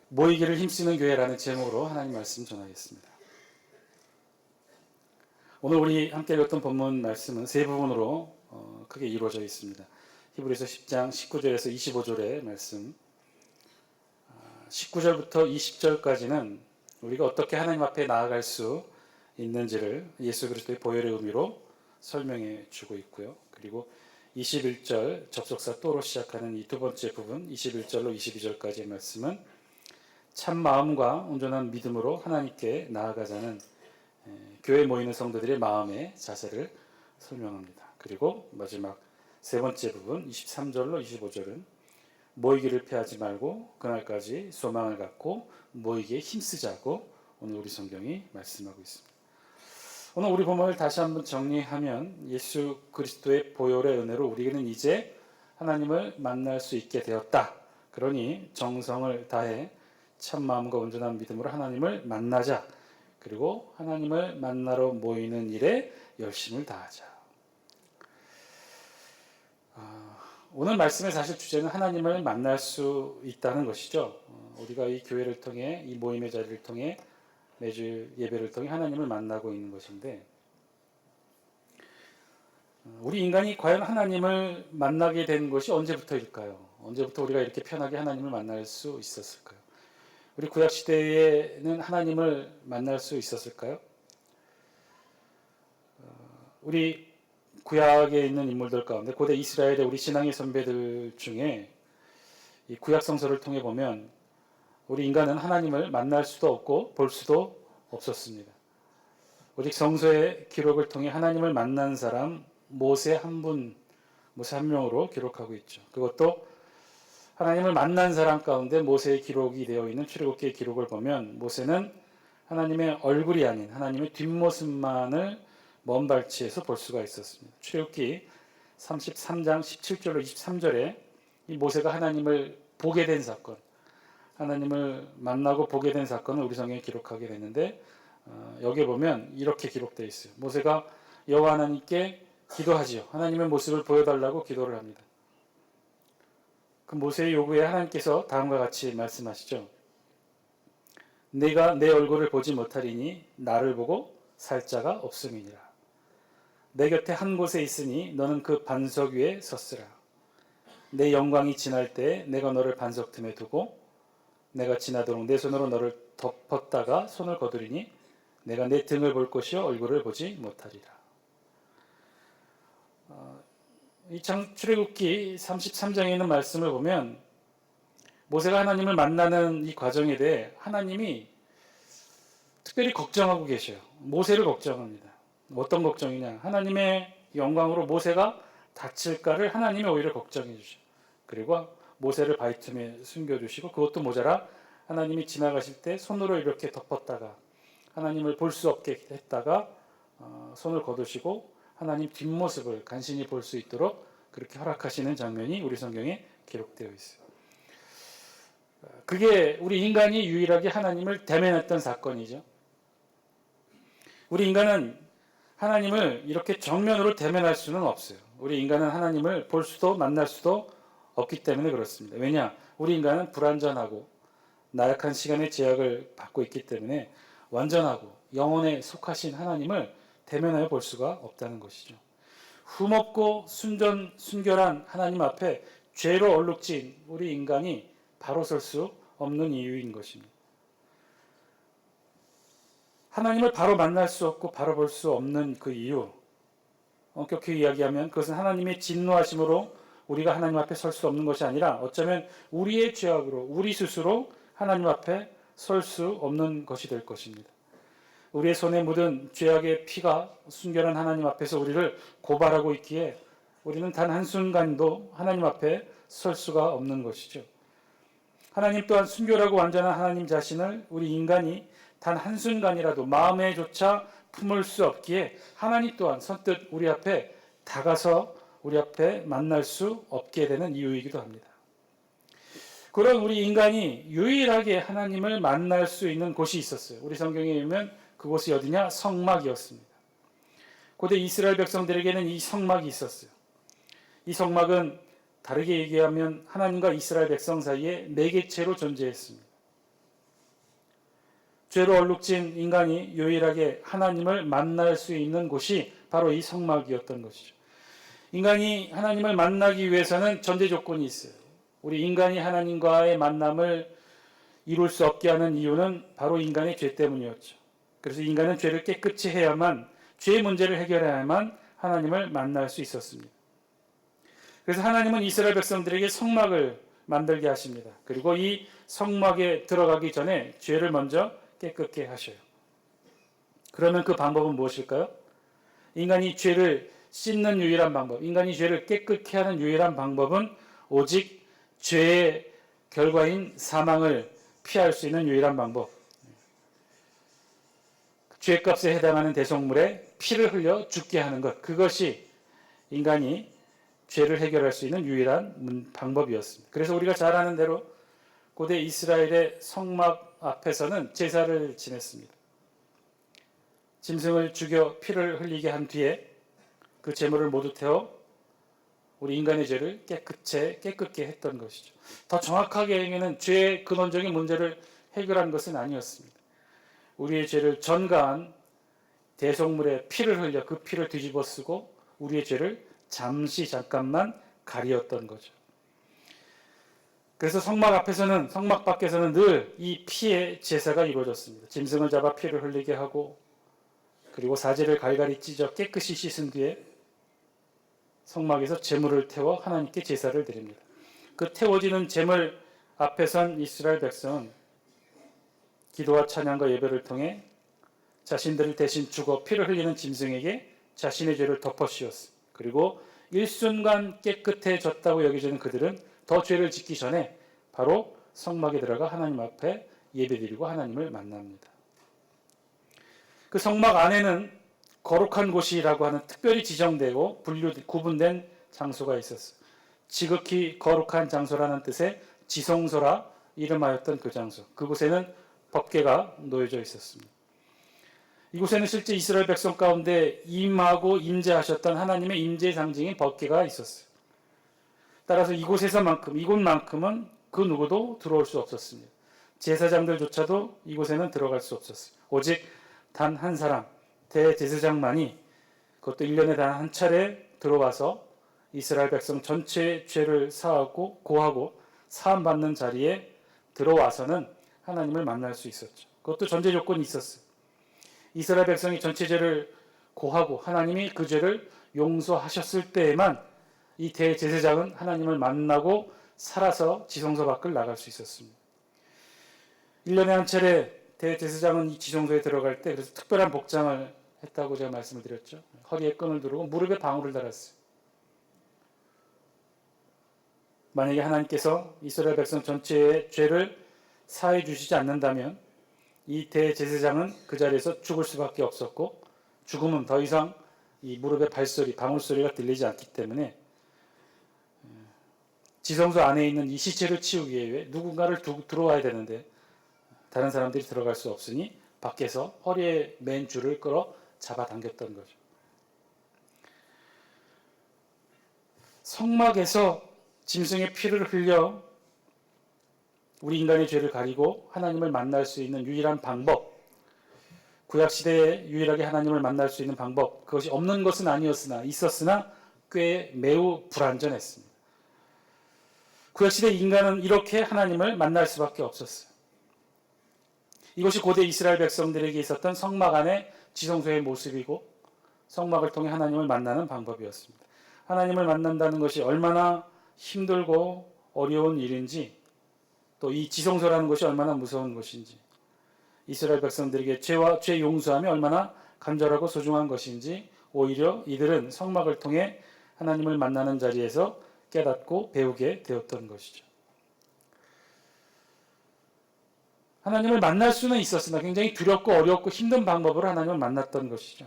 모이기를 힘쓰는 교회라는 제목으로 하나님 말씀 전하겠습니다. 오늘 우리 함께 읽었던 본문 말씀은 세 부분으로 크게 이루어져 있습니다. 히브리서 10장 19절에서 25절의 말씀, 19절부터 20절까지는 우리가 어떻게 하나님 앞에 나아갈 수 있는지를 예수 그리스도의 보혈의 의미로 설명해 주고 있고요. 그리고 21절 접속사 또로 시작하는 이 두 번째 부분 21절로 22절까지의 말씀은 참 마음과 온전한 믿음으로 하나님께 나아가자는 교회에 모이는 성도들의 마음의 자세를 설명합니다. 그리고 마지막 세 번째 부분 23절로 25절은 모이기를 피하지 말고 그날까지 소망을 갖고 모이기에 힘쓰자고 오늘 우리 성경이 말씀하고 있습니다. 오늘 우리 본문을 다시 한번 정리하면 예수 그리스도의 보혈의 은혜로 우리는 이제 하나님을 만날 수 있게 되었다. 그러니 정성을 다해 참 마음과 온전한 믿음으로 하나님을 만나자. 그리고 하나님을 만나러 모이는 일에 열심을 다하자. 오늘 말씀의 사실 주제는 하나님을 만날 수 있다는 것이죠. 우리가 이 교회를 통해 이 모임의 자리를 통해 매주 예배를 통해 하나님을 만나고 있는 것인데 우리 인간이 과연 하나님을 만나게 된 것이 언제부터일까요? 언제부터 우리가 이렇게 편하게 하나님을 만날 수 있었을까요? 우리 구약시대에는 하나님을 만날 수 있었을까요? 우리 구약에 있는 인물들 가운데 고대 이스라엘의 우리 신앙의 선배들 중에 이 구약 성서를 통해 보면 우리 인간은 하나님을 만날 수도 없고 볼 수도 없었습니다. 오직 성서의 기록을 통해 하나님을 만난 사람 모세 한 명으로 기록하고 있죠. 그것도 하나님을 만난 사람 가운데 모세의 기록이 되어 있는 출애굽기의 기록을 보면 모세는 하나님의 얼굴이 아닌 하나님의 뒷모습만을 먼 발치에서 볼 수가 있었습니다. 출애굽기 33장 17절로 23절에 이 모세가 하나님을 보게 된 사건, 하나님을 만나고 보게 된 사건을 우리 성경에 기록하게 됐는데 여기에 보면 이렇게 기록되어 있어요. 모세가 여호와 하나님께 기도하지요. 하나님의 모습을 보여달라고 기도를 합니다. 그 모세의 요구에 하나님께서 다음과 같이 말씀하시죠. 내가 내 얼굴을 보지 못하리니 나를 보고 살 자가 없음이니라. 내 곁에 한 곳에 있으니 너는 그 반석 위에 섰으라. 내 영광이 지날 때에 내가 너를 반석 틈에 두고 내가 지나도록 내 손으로 너를 덮었다가 손을 거두리니 내가 내 등을 볼 것이요 얼굴을 보지 못하리라. 이 출애굽기 33장에 있는 말씀을 보면 모세가 하나님을 만나는 이 과정에 대해 하나님이 특별히 걱정하고 계셔요. 모세를 걱정합니다. 어떤 걱정이냐? 하나님의 영광으로 모세가 다칠까를 하나님이 오히려 걱정해 주셔요. 그리고 모세를 바위 틈에 숨겨주시고 그것도 모자라 하나님이 지나가실 때 손으로 이렇게 덮었다가 하나님을 볼 수 없게 했다가 손을 거두시고 하나님 뒷모습을 간신히 볼 수 있도록 그렇게 허락하시는 장면이 우리 성경에 기록되어 있어요. 그게 우리 인간이 유일하게 하나님을 대면했던 사건이죠. 우리 인간은 하나님을 이렇게 정면으로 대면할 수는 없어요. 우리 인간은 하나님을 볼 수도 만날 수도 없기 때문에 그렇습니다. 왜냐? 우리 인간은 불완전하고 나약한 시간의 제약을 받고 있기 때문에 완전하고 영혼에 속하신 하나님을 대면하여 볼 수가 없다는 것이죠. 흠없고 순결한 하나님 앞에 죄로 얼룩진 우리 인간이 바로 설 수 없는 이유인 것입니다. 하나님을 바로 만날 수 없고 바로 볼 수 없는 그 이유, 엄격히 이야기하면 그것은 하나님의 진노하심으로 우리가 하나님 앞에 설 수 없는 것이 아니라 어쩌면 우리의 죄악으로 우리 스스로 하나님 앞에 설 수 없는 것이 될 것입니다. 우리의 손에 묻은 죄악의 피가 순결한 하나님 앞에서 우리를 고발하고 있기에 우리는 단 한순간도 하나님 앞에 설 수가 없는 것이죠. 하나님 또한 순결하고 완전한 하나님 자신을 우리 인간이 단 한순간이라도 마음에조차 품을 수 없기에 하나님 또한 선뜻 우리 앞에 다가서 우리 앞에 만날 수 없게 되는 이유이기도 합니다. 그런 우리 인간이 유일하게 하나님을 만날 수 있는 곳이 있었어요. 우리 성경에 보면 그곳이 어디냐? 성막이었습니다. 고대 이스라엘 백성들에게는 이 성막이 있었어요. 이 성막은 다르게 얘기하면 하나님과 이스라엘 백성 사이에 매개체로 존재했습니다. 죄로 얼룩진 인간이 유일하게 하나님을 만날 수 있는 곳이 바로 이 성막이었던 것이죠. 인간이 하나님을 만나기 위해서는 전제 조건이 있어요. 우리 인간이 하나님과의 만남을 이룰 수 없게 하는 이유는 바로 인간의 죄 때문이었죠. 그래서 인간은 죄를 깨끗이 해야만, 죄의 문제를 해결해야만 하나님을 만날 수 있었습니다. 그래서 하나님은 이스라엘 백성들에게 성막을 만들게 하십니다. 그리고 이 성막에 들어가기 전에 죄를 먼저 깨끗게 하셔요. 그러면 그 방법은 무엇일까요? 인간이 죄를 씻는 유일한 방법, 인간이 죄를 깨끗게 하는 유일한 방법은 오직 죄의 결과인 사망을 피할 수 있는 유일한 방법, 죄값에 해당하는 대속물에 피를 흘려 죽게 하는 것, 그것이 인간이 죄를 해결할 수 있는 유일한 방법이었습니다. 그래서 우리가 잘 아는 대로 고대 이스라엘의 성막 앞에서는 제사를 지냈습니다. 짐승을 죽여 피를 흘리게 한 뒤에 그 제물을 모두 태워 우리 인간의 죄를 깨끗게 했던 것이죠. 더 정확하게 얘기하면 죄의 근원적인 문제를 해결한 것은 아니었습니다. 우리의 죄를 전가한 대속물에 피를 흘려 그 피를 뒤집어 쓰고 우리의 죄를 잠깐만 가리었던 거죠. 그래서 성막 앞에서는, 성막 밖에서는 늘 이 피의 제사가 이루어졌습니다. 짐승을 잡아 피를 흘리게 하고, 그리고 사제를 갈갈이 찢어 깨끗이 씻은 뒤에 성막에서 제물을 태워 하나님께 제사를 드립니다. 그 태워지는 제물 앞에 선 이스라엘 백성은 기도와 찬양과 예배를 통해 자신들을 대신 죽어 피를 흘리는 짐승에게 자신의 죄를 덮어 씌웠습니다. 그리고 일순간 깨끗해졌다고 여겨지는 그들은 더 죄를 짓기 전에 바로 성막에 들어가 하나님 앞에 예배드리고 하나님을 만납니다. 그 성막 안에는 거룩한 곳이라고 하는 특별히 지정되고 구분된 장소가 있었어요. 지극히 거룩한 장소라는 뜻의 지성소라 이름하였던 그 장소, 그곳에는 법궤가 놓여져 있었습니다. 이곳에는 실제 이스라엘 백성 가운데 임하고 임재하셨던 하나님의 임재의 상징인 법궤가 있었어요. 따라서 이곳만큼은 그 누구도 들어올 수 없었습니다. 제사장들조차도 이곳에는 들어갈 수 없었어요. 오직 단 한 사람, 대제사장만이, 그것도 1년에 단 한 차례 들어와서 이스라엘 백성 전체의 죄를 사하고 고하고 사함받는 자리에 들어와서는 하나님을 만날 수 있었죠. 그것도 전제 조건이 있었어요. 이스라엘 백성이 전체 죄를 고하고 하나님이 그 죄를 용서하셨을 때에만 이 대제사장은 하나님을 만나고 살아서 지성소 밖을 나갈 수 있었습니다. 1년에 한 차례 대제사장은 이 지성소에 들어갈 때 그래서 특별한 복장을 했다고 제가 말씀을 드렸죠. 허리에 끈을 두르고 무릎에 방울을 달았어요. 만약에 하나님께서 이스라엘 백성 전체의 죄를 사해 주시지 않는다면 이 대제사장은 그 자리에서 죽을 수밖에 없었고, 죽음은 더 이상 이 무릎의 발소리, 방울소리가 들리지 않기 때문에 지성소 안에 있는 이 시체를 치우기 위해 누군가를 들어와야 되는데 다른 사람들이 들어갈 수 없으니 밖에서 허리에 맨 줄을 끌어 잡아당겼던 거죠. 성막에서 짐승의 피를 흘려 우리 인간의 죄를 가리고 하나님을 만날 수 있는 유일한 방법, 구약시대에 유일하게 하나님을 만날 수 있는 방법, 그것이 없는 것은 아니었으나 있었으나 꽤 매우 불완전했습니다. 구약시대 인간은 이렇게 하나님을 만날 수밖에 없었어요. 이것이 고대 이스라엘 백성들에게 있었던 성막 안의 지성소의 모습이고 성막을 통해 하나님을 만나는 방법이었습니다. 하나님을 만난다는 것이 얼마나 힘들고 어려운 일인지, 또 이 지성소라는 것이 얼마나 무서운 것인지, 이스라엘 백성들에게 죄 용서함이 얼마나 간절하고 소중한 것인지 오히려 이들은 성막을 통해 하나님을 만나는 자리에서 깨닫고 배우게 되었던 것이죠. 하나님을 만날 수는 있었으나 굉장히 두렵고 어렵고 힘든 방법으로 하나님을 만났던 것이죠.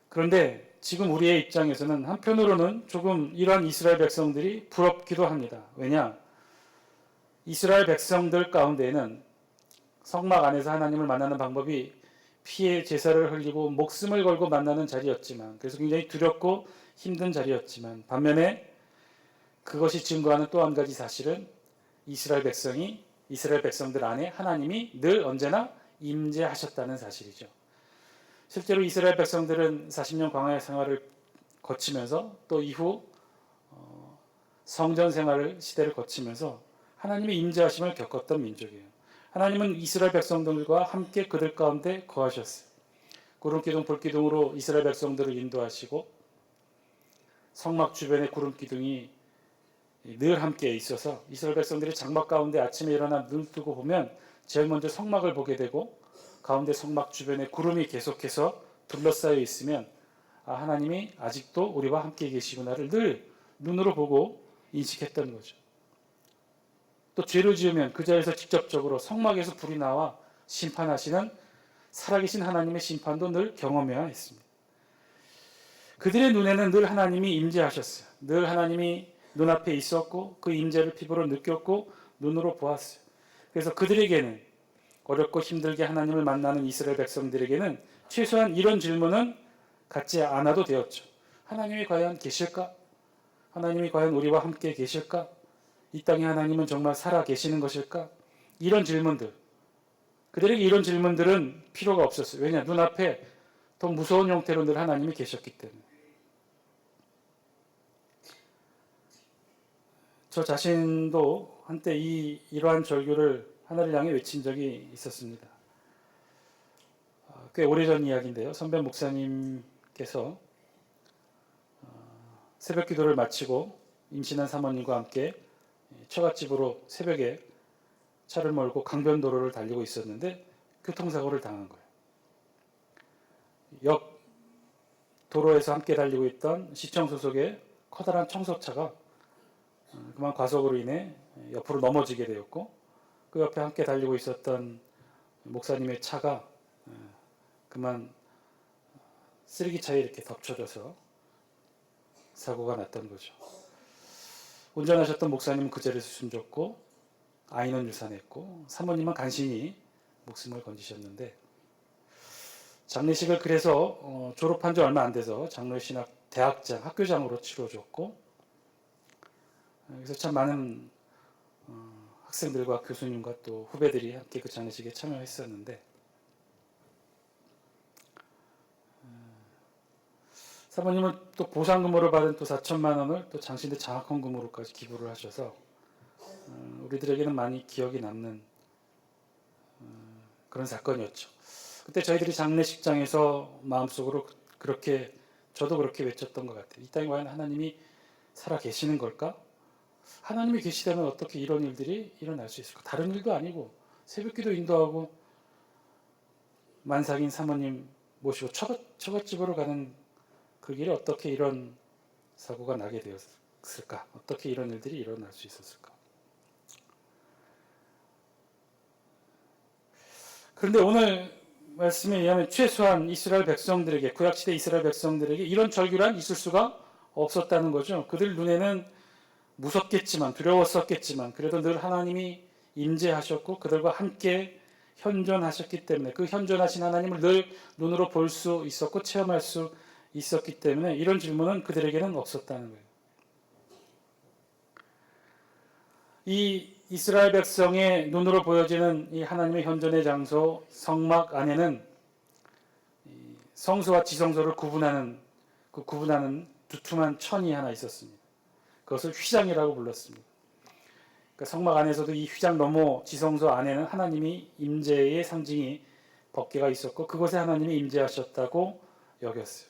그런데 지금 우리의 입장에서는 한편으로는 조금 이러한 이스라엘 백성들이 부럽기도 합니다. 왜냐? 이스라엘 백성들 가운데에는 성막 안에서 하나님을 만나는 방법이 피의 제사를 흘리고 목숨을 걸고 만나는 자리였지만, 그래서 굉장히 두렵고 힘든 자리였지만, 반면에 그것이 증거하는 또 한 가지 사실은 이스라엘 백성이 이스라엘 백성들 안에 하나님이 늘 언제나 임재하셨다는 사실이죠. 실제로 이스라엘 백성들은 40년 광야 생활을 거치면서 또 이후 성전 생활 시대를 거치면서 하나님의 임재하심을 겪었던 민족이에요. 하나님은 이스라엘 백성들과 함께 그들 가운데 거하셨어요. 구름기둥 불기둥으로 이스라엘 백성들을 인도하시고 성막 주변에 구름기둥이 늘 함께 있어서 이스라엘 백성들이 장막 가운데 아침에 일어나 눈을 뜨고 보면 제일 먼저 성막을 보게 되고 가운데 성막 주변에 구름이 계속해서 둘러싸여 있으면 하나님이 아직도 우리와 함께 계시구나를 늘 눈으로 보고 인식했던 거죠. 또 죄를 지으면 그 자리에서 직접적으로 성막에서 불이 나와 심판하시는 살아계신 하나님의 심판도 늘 경험해야 했습니다. 그들의 눈에는 늘 하나님이 임재하셨어요. 늘 하나님이 눈앞에 있었고 그 임재를 피부로 느꼈고 눈으로 보았어요. 그래서 그들에게는 어렵고 힘들게 하나님을 만나는 이스라엘 백성들에게는 최소한 이런 질문은 갖지 않아도 되었죠. 하나님이 과연 계실까? 하나님이 과연 우리와 함께 계실까? 이 땅에 하나님은 정말 살아 계시는 것일까? 이런 질문들. 그들에게 이런 질문들은 필요가 없었어요. 왜냐? 눈앞에 더 무서운 형태로 늘 하나님이 계셨기 때문에. 저 자신도 한때 이러한 절규를 하나를 향해 외친 적이 있었습니다. 꽤 오래전 이야기인데요. 선배 목사님께서 새벽 기도를 마치고 임신한 사모님과 함께 처갓집으로 새벽에 차를 몰고 강변도로를 달리고 있었는데 교통사고를 당한 거예요. 역 도로에서 함께 달리고 있던 시청 소속의 커다란 청소차가 그만 과속으로 인해 옆으로 넘어지게 되었고 그 옆에 함께 달리고 있었던 목사님의 차가 그만 쓰레기차에 이렇게 덮쳐져서 사고가 났던 거죠. 운전하셨던 목사님은 그 자리에서 숨졌고 아이는 유산했고 사모님은 간신히 목숨을 건지셨는데 장례식을 그래서 졸업한 지 얼마 안 돼서 장로신학 대학장 학교장으로 치러줬고 그래서 참 많은 학생들과 교수님과 또 후배들이 함께 그 장례식에 참여했었는데 사모님은 또 보상금으로 받은 또 4천만 원을 또 장신대 장학헌금으로까지 기부를 하셔서 우리들에게는 많이 기억이 남는 그런 사건이었죠. 그때 저희들이 장례식장에서 마음속으로 그렇게 저도 그렇게 외쳤던 것 같아요. 이 땅에 과연 하나님이 살아 계시는 걸까? 하나님이 계시다면 어떻게 이런 일들이 일어날 수 있을까? 다른 일도 아니고 새벽기도 인도하고 만삭인 사모님 모시고 처갓집으로 가는 그 길에 어떻게 이런 사고가 나게 되었을까? 어떻게 이런 일들이 일어날 수 있었을까? 그런데 오늘 말씀에 의하면 최소한 이스라엘 백성들에게 구약시대 이스라엘 백성들에게 이런 절규란 있을 수가 없었다는 거죠. 그들 눈에는 무섭겠지만 두려웠었겠지만 그래도 늘 하나님이 임재하셨고 그들과 함께 현존하셨기 때문에 그 현존하신 하나님을 늘 눈으로 볼 수 있었고 체험할 수 있었기 때문에 이런 질문은 그들에게는 없었다는 거예요. 이 이스라엘 백성의 눈으로 보여지는 이 하나님의 현존의 장소 성막 안에는 성소와 지성소를 구분하는 두툼한 천이 하나 있었습니다. 그것을 휘장이라고 불렀습니다. 그러니까 성막 안에서도 이 휘장 너머 지성소 안에는 하나님이 임재의 상징이 법궤가 있었고 그곳에 하나님이 임재하셨다고 여겼어요.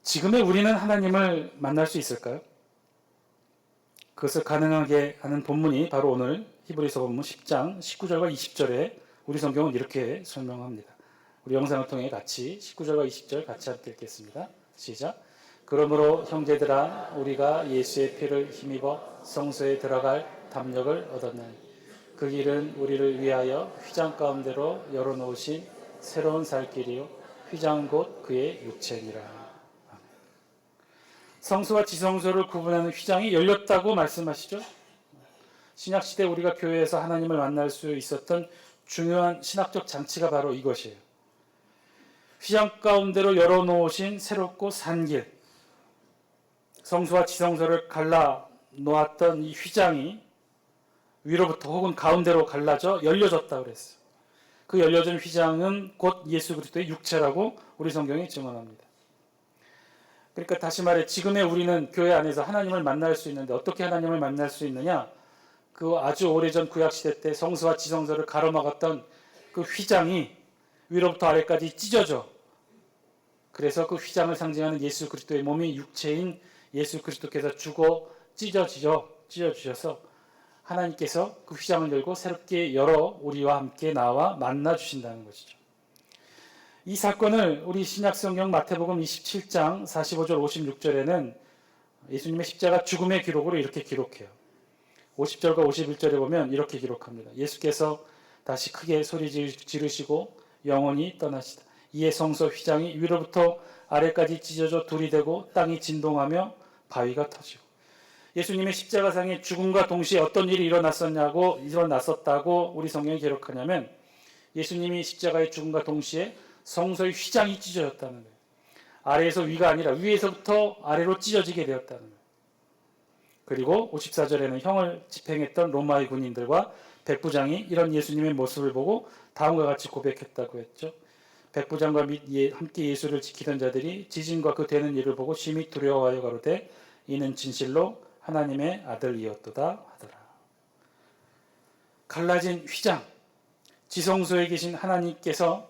지금의 우리는 하나님을 만날 수 있을까요? 그것을 가능하게 하는 본문이 바로 오늘 히브리서 본문 10장 19절과 20절에 우리 성경은 이렇게 설명합니다. 우리 영상을 통해 같이 19절과 20절 같이 함께 읽겠습니다. 시작. 그러므로 형제들아 우리가 예수의 피를 힘입어 성소에 들어갈 담력을 얻었나니 그 길은 우리를 위하여 휘장 가운데로 열어놓으신 새로운 살 길이요 휘장 곧 그의 육체니라. 성소와 지성소를 구분하는 휘장이 열렸다고 말씀하시죠. 신약시대 우리가 교회에서 하나님을 만날 수 있었던 중요한 신학적 장치가 바로 이것이에요. 휘장 가운데로 열어놓으신 새롭고 산 길. 성소와 지성소를 갈라 놓았던 이 휘장이 위로부터 혹은 가운데로 갈라져 열려졌다 그랬어요. 그 열려진 휘장은 곧 예수 그리스도의 육체라고 우리 성경이 증언합니다. 그러니까 다시 말해 지금의 우리는 교회 안에서 하나님을 만날 수 있는데 어떻게 하나님을 만날 수 있느냐? 그 아주 오래전 구약시대 때 성소와 지성소를 가로막았던 그 휘장이 위로부터 아래까지 찢어져. 그래서 그 휘장을 상징하는 예수 그리스도의 몸이 육체인 예수 그리스도께서 죽어 찢어주셔서 하나님께서 그 휘장을 열고 새롭게 열어 우리와 함께 나와 만나 주신다는 것이죠. 이 사건을 우리 신약성경 마태복음 27장 45절 56절에는 예수님의 십자가 죽음의 기록으로 이렇게 기록해요. 50절과 51절에 보면 이렇게 기록합니다. 예수께서 다시 크게 소리 지르시고 영원히 떠나시다. 이에 성소 휘장이 위로부터 아래까지 찢어져 둘이 되고 땅이 진동하며 바위가 터지고. 예수님의 십자가상의 죽음과 동시에 어떤 일이 일어났었다고 우리 성경이 기록하냐면 예수님이 십자가의 죽음과 동시에 성소의 휘장이 찢어졌다는 거예요. 아래에서 위가 아니라 위에서부터 아래로 찢어지게 되었다는 거예요. 그리고 54절에는 형을 집행했던 로마의 군인들과 백부장이 이런 예수님의 모습을 보고 다음과 같이 고백했다고 했죠. 백부장과 함께 예수를 지키던 자들이 지진과 그 되는 일을 보고 심히 두려워하여 가로되 이는 진실로 하나님의 아들이었도다 하더라. 갈라진 휘장, 지성소에 계신 하나님께서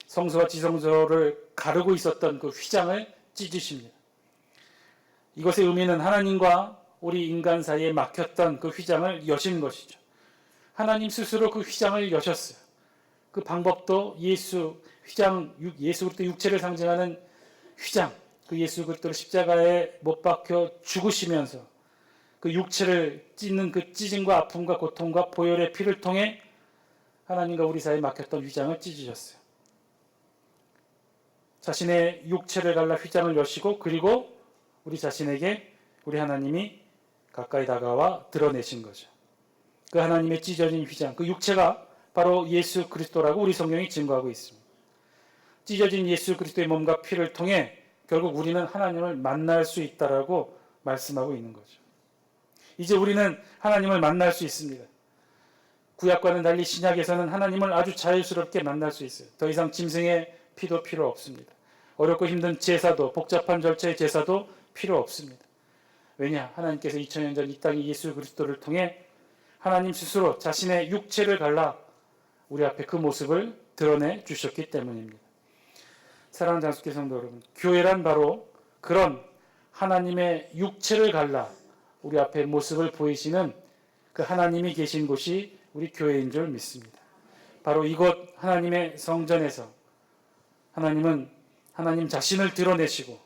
성소와 지성소를 가르고 있었던 그 휘장을 찢으십니다. 이것의 의미는 하나님과 우리 인간 사이에 막혔던 그 휘장을 여신 것이죠. 하나님 스스로 그 휘장을 여셨어요. 그 방법도 예수 그리스도 육체를 상징하는 휘장, 그 예수 그리스도를 십자가에 못 박혀 죽으시면서 그 육체를 찢는 그 찢음과 아픔과 고통과 보혈의 피를 통해 하나님과 우리 사이에 막혔던 휘장을 찢으셨어요. 자신의 육체를 갈라 휘장을 여시고 그리고 우리 자신에게 우리 하나님이 가까이 다가와 드러내신 거죠. 그 하나님의 찢어진 휘장, 그 육체가 바로 예수 그리스도라고 우리 성경이 증거하고 있습니다. 찢어진 예수 그리스도의 몸과 피를 통해 결국 우리는 하나님을 만날 수 있다라고 말씀하고 있는 거죠. 이제 우리는 하나님을 만날 수 있습니다. 구약과는 달리 신약에서는 하나님을 아주 자유스럽게 만날 수 있어요. 더 이상 짐승의 피도 필요 없습니다. 어렵고 힘든 제사도 복잡한 절차의 제사도 필요 없습니다. 왜냐? 하나님께서 2000년 전 이 땅에 예수 그리스도를 통해 하나님 스스로 자신의 육체를 갈라 우리 앞에 그 모습을 드러내 주셨기 때문입니다. 사랑하는 장수교 성도 여러분, 교회란 바로 그런 하나님의 육체를 갈라 우리 앞에 모습을 보이시는 그 하나님이 계신 곳이 우리 교회인 줄 믿습니다. 바로 이곳 하나님의 성전에서 하나님은 하나님 자신을 드러내시고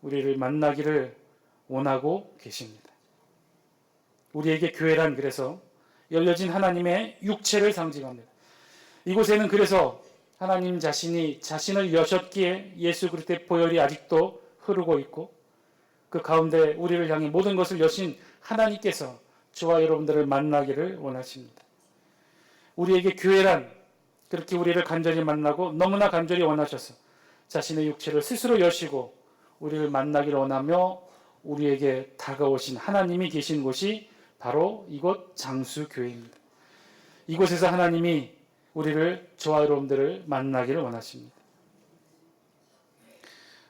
우리를 만나기를 원하고 계십니다. 우리에게 교회란 그래서 열려진 하나님의 육체를 상징합니다. 이곳에는 그래서 하나님 자신이 자신을 여셨기에 예수 그리스도의 보혈이 아직도 흐르고 있고 그 가운데 우리를 향해 모든 것을 여신 하나님께서 저와 여러분들을 만나기를 원하십니다. 우리에게 교회란 그렇게 우리를 간절히 만나고 너무나 간절히 원하셔서 자신의 육체를 스스로 여시고 우리를 만나기를 원하며 우리에게 다가오신 하나님이 계신 곳이 바로 이곳 장수교회입니다. 이곳에서 하나님이 우리를 저와 여러분들을 만나기를 원하십니다.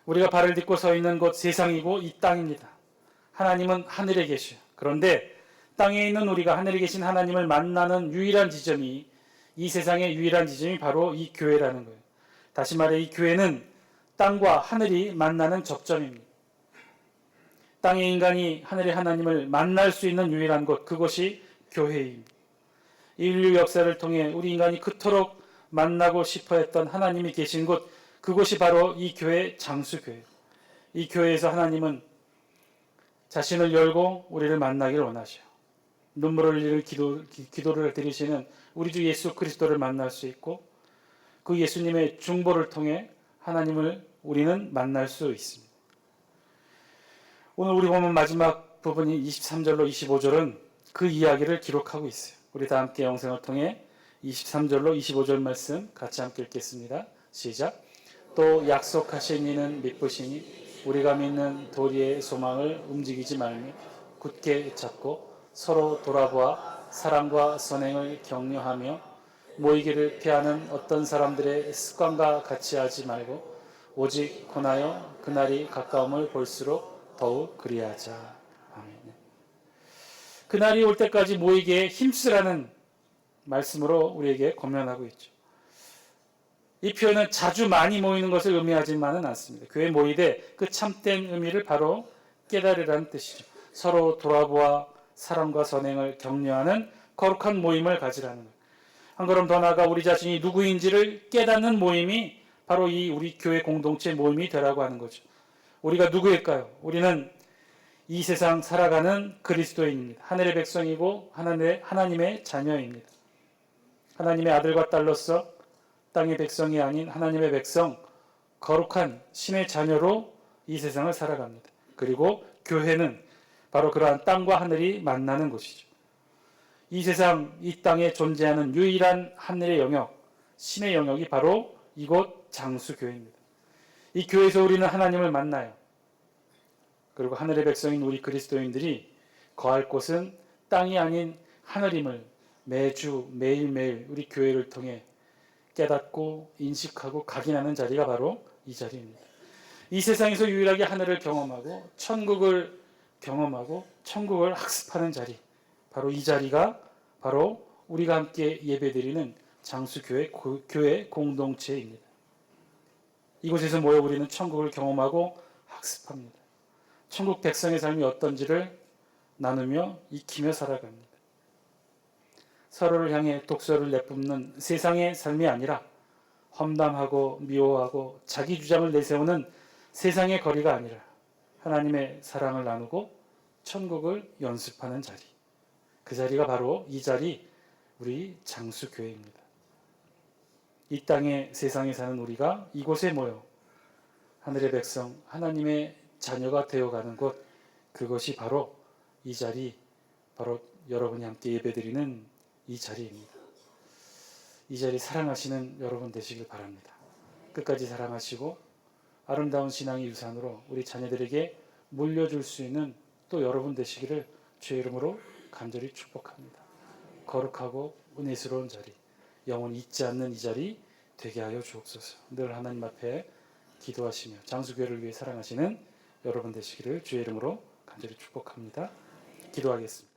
우리가 발을 딛고 서 있는 곳 세상이고 이 땅입니다. 하나님은 하늘에 계셔요. 그런데 땅에 있는 우리가 하늘에 계신 하나님을 만나는 유일한 지점이 이 세상의 유일한 지점이 바로 이 교회라는 거예요. 다시 말해 이 교회는 땅과 하늘이 만나는 접점입니다. 땅의 인간이 하늘의 하나님을 만날 수 있는 유일한 곳, 그것이 교회입니다. 인류 역사를 통해 우리 인간이 그토록 만나고 싶어 했던 하나님이 계신 곳, 그곳이 바로 이 교회 장수교회예요. 이 교회에서 하나님은 자신을 열고 우리를 만나기를 원하셔요. 눈물을 흘리는 기도를 드리시는 우리 주 예수 그리스도를 만날 수 있고 그 예수님의 중보를 통해 하나님을 우리는 만날 수 있습니다. 오늘 우리 보면 마지막 부분인 23절로 25절은 그 이야기를 기록하고 있어요. 우리 다 함께 영상을 통해 23절로 25절 말씀 같이 함께 읽겠습니다. 시작. 또 약속하신 이는 믿으시니 우리가 믿는 도리의 소망을 움직이지 말며 굳게 잡고 서로 돌아보아 사랑과 선행을 격려하며 모이기를 피하는 어떤 사람들의 습관과 같이 하지 말고 오직 권하여 그날이 가까움을 볼수록 더욱 그리하자. 아멘. 그날이 올 때까지 모이기에 힘쓰라는 말씀으로 우리에게 권면하고 있죠. 이 표현은 자주 많이 모이는 것을 의미하지만은 않습니다. 교회 모이되 그 참된 의미를 바로 깨달으라는 뜻이죠. 서로 돌아보아 사랑과 선행을 격려하는 거룩한 모임을 가지라는 거예요. 한 걸음 더 나아가 우리 자신이 누구인지를 깨닫는 모임이 바로 이 우리 교회 공동체 모임이 되라고 하는 거죠. 우리가 누구일까요? 우리는 이 세상 살아가는 그리스도인입니다. 하늘의 백성이고 하나님의 자녀입니다. 하나님의 아들과 딸로서 땅의 백성이 아닌 하나님의 백성, 거룩한 신의 자녀로 이 세상을 살아갑니다. 그리고 교회는 바로 그러한 땅과 하늘이 만나는 곳이죠. 이 세상, 이 땅에 존재하는 유일한 하늘의 영역, 신의 영역이 바로 이곳 장수교회입니다. 이 교회에서 우리는 하나님을 만나요. 그리고 하늘의 백성인 우리 그리스도인들이 거할 곳은 땅이 아닌 하늘임을 매주 매일매일 우리 교회를 통해 깨닫고 인식하고 각인하는 자리가 바로 이 자리입니다. 이 세상에서 유일하게 하늘을 경험하고 천국을 경험하고 천국을 학습하는 자리, 바로 이 자리가 바로 우리가 함께 예배드리는 장수교회 교회 공동체입니다. 이곳에서 모여 우리는 천국을 경험하고 학습합니다. 천국 백성의 삶이 어떤지를 나누며 익히며 살아갑니다. 서로를 향해 독소를 내뿜는 세상의 삶이 아니라 험담하고 미워하고 자기 주장을 내세우는 세상의 거리가 아니라 하나님의 사랑을 나누고 천국을 연습하는 자리, 그 자리가 바로 이 자리, 우리 장수교회입니다. 이 땅에 세상에 사는 우리가 이곳에 모여 하늘의 백성, 하나님의 자녀가 되어가는 곳, 그것이 바로 이 자리, 바로 여러분이 함께 예배드리는 이 자리입니다. 이 자리 사랑하시는 여러분 되시길 바랍니다. 끝까지 사랑하시고 아름다운 신앙의 유산으로 우리 자녀들에게 물려줄 수 있는 또 여러분 되시기를 주의 이름으로 간절히 축복합니다. 거룩하고 은혜스러운 자리, 영원히 잊지 않는 이 자리 되게 하여 주옵소서. 늘 하나님 앞에 기도하시며 장수교회를 위해 사랑하시는 여러분 되시기를 주의 이름으로 간절히 축복합니다. 기도하겠습니다.